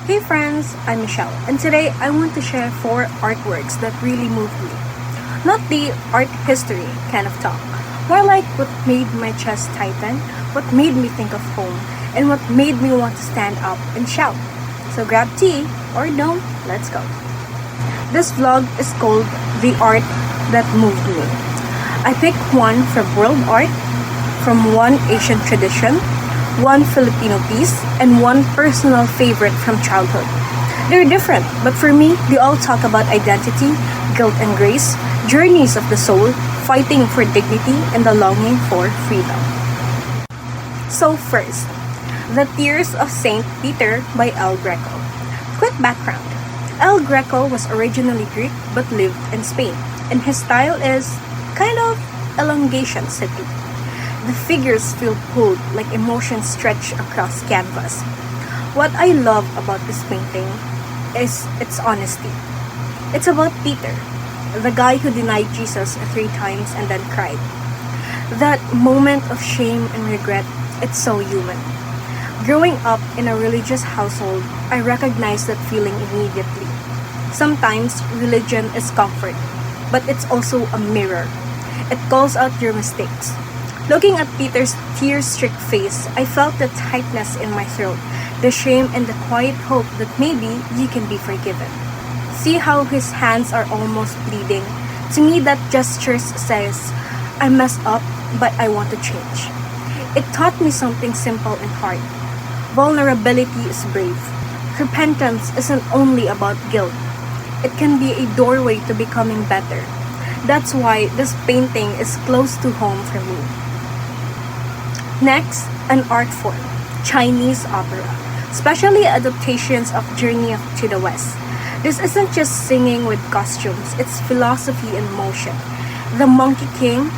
Hey friends, I'm Michelle, and today I want to share 4 artworks that really moved me. Not the art history kind of talk, more like what made my chest tighten, what made me think of home, and what made me want to stand up and shout. So grab tea, or don't, let's go. This vlog is called The Art That Moved Me. I picked one from world art, from one Asian tradition, one Filipino piece, and one personal favorite from childhood. They're different, but for me, they all talk about identity, guilt and grace, journeys of the soul, fighting for dignity, and the longing for freedom. So first, The Tears of Saint Peter by El Greco. Quick background. El Greco was originally Greek but lived in Spain, and his style is kind of elongation city. The figures feel pulled like emotions stretch across canvas. What I love about this painting is its honesty. It's about Peter, the guy who denied Jesus 3 times and then cried. That moment of shame and regret, it's so human. Growing up in a religious household, I recognize that feeling immediately. Sometimes religion is comfort, but it's also a mirror. It calls out your mistakes. Looking at Peter's tear-streaked face, I felt the tightness in my throat, the shame and the quiet hope that maybe you can be forgiven. See how his hands are almost bleeding? To me, that gesture says, I messed up, but I want to change. It taught me something simple and hard. Vulnerability is brave. Repentance isn't only about guilt. It can be a doorway to becoming better. That's why this painting is close to home for me. Next, an art form, Chinese opera, especially adaptations of Journey to the West. This isn't just singing with costumes, it's philosophy in motion. The Monkey King,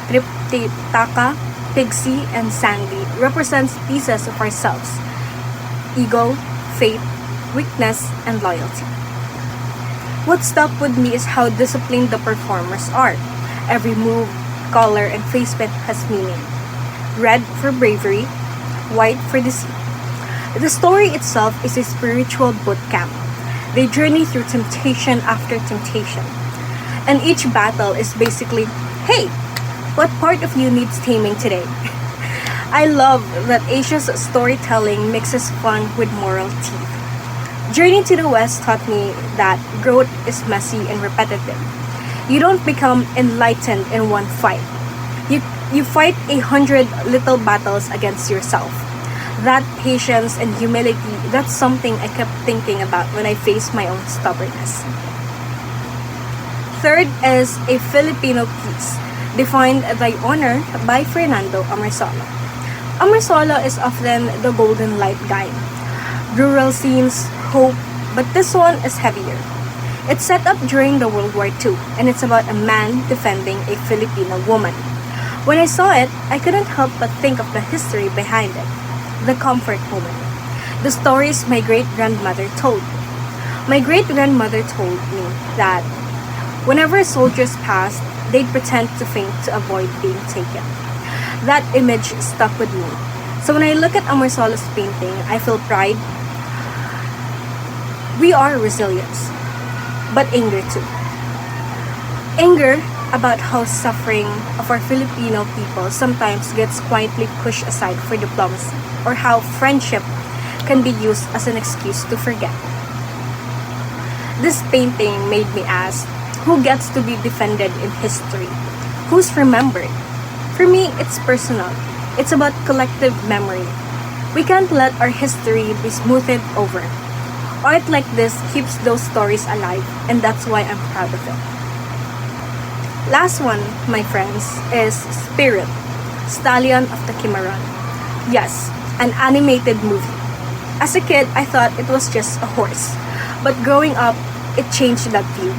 Tripitaka, Pixie, and Sandy represents pieces of ourselves: ego, faith, weakness, and loyalty. What stuck with me is how disciplined the performers are. Every move, color, and placement has meaning. Red for bravery, white for deceit. The story itself is a spiritual boot camp. They journey through temptation after temptation. And each battle is basically, hey, what part of you needs taming today? I love that Asia's storytelling mixes fun with moral teeth. Journey to the West taught me that growth is messy and repetitive. You don't become enlightened in one fight. You fight 100 little battles against yourself. That patience and humility, that's something I kept thinking about when I faced my own stubbornness. Third is a Filipino piece, Defined Thy Honor by Fernando Amarsola. Amarsola is often the golden light guide. Rural scenes, hope, but this one is heavier. It's set up during the World War II, and it's about a man defending a Filipino woman. When I saw it, I couldn't help but think of the history behind it, the comfort woman, the stories my great-grandmother told me. My great-grandmother told me that whenever soldiers passed, they'd pretend to faint to avoid being taken. That image stuck with me. So when I look at Amarsola's painting, I feel pride. We are resilience, but anger too. Anger about how suffering of our Filipino people sometimes gets quietly pushed aside for diplomacy, or how friendship can be used as an excuse to forget. This painting made me ask, who gets to be defended in history? Who's remembered? For me, it's personal. It's about collective memory. We can't let our history be smoothed over. Art like this keeps those stories alive, and that's why I'm proud of it. Last one, my friends, is Spirit, Stallion of the Cimarron. Yes, an animated movie. As a kid, I thought it was just a horse. But growing up, it changed that view.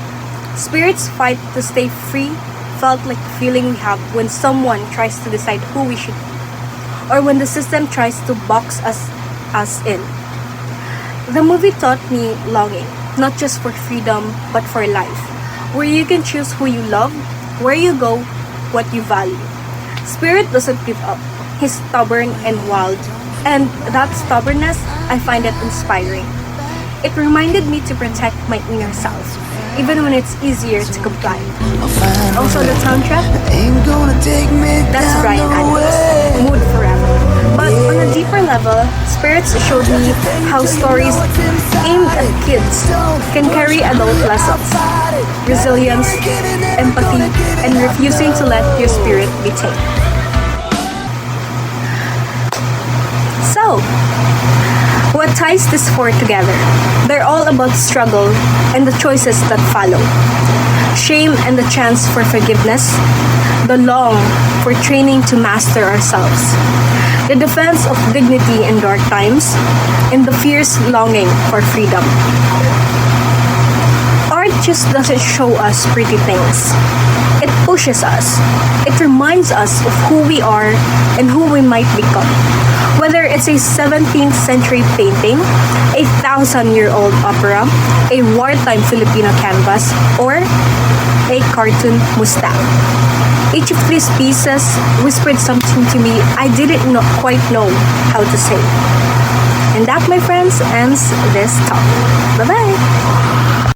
Spirit's fight to stay free felt like the feeling we have when someone tries to decide who we should be, or when the system tries to box us in. The movie taught me longing, not just for freedom, but for life, where you can choose who you love, where you go, what you value. Spirit doesn't give up. He's stubborn and wild, and that stubbornness, I find it inspiring. It reminded me to protect my inner self, even when it's easier to comply. Also, the soundtrack, that's Brian Adams, Mood Forever. But on a deeper level, Spirits showed me how stories aimed at kids can carry adult lessons: resilience, empathy, and refusing to let your spirit be tamed. So, what ties this four together? They're all about struggle and the choices that follow. Shame and the chance for forgiveness. The long for training to master ourselves. The defense of dignity in dark times. And the fierce longing for freedom. Art just doesn't show us pretty things. It pushes us. It reminds us of who we are and who we might become. Whether it's a 17th century painting, a 1,000-year-old opera, a wartime Filipino canvas, or a cartoon mustang. Each of these pieces whispered something to me I didn't quite know how to say. And that, my friends, ends this talk. Bye-bye!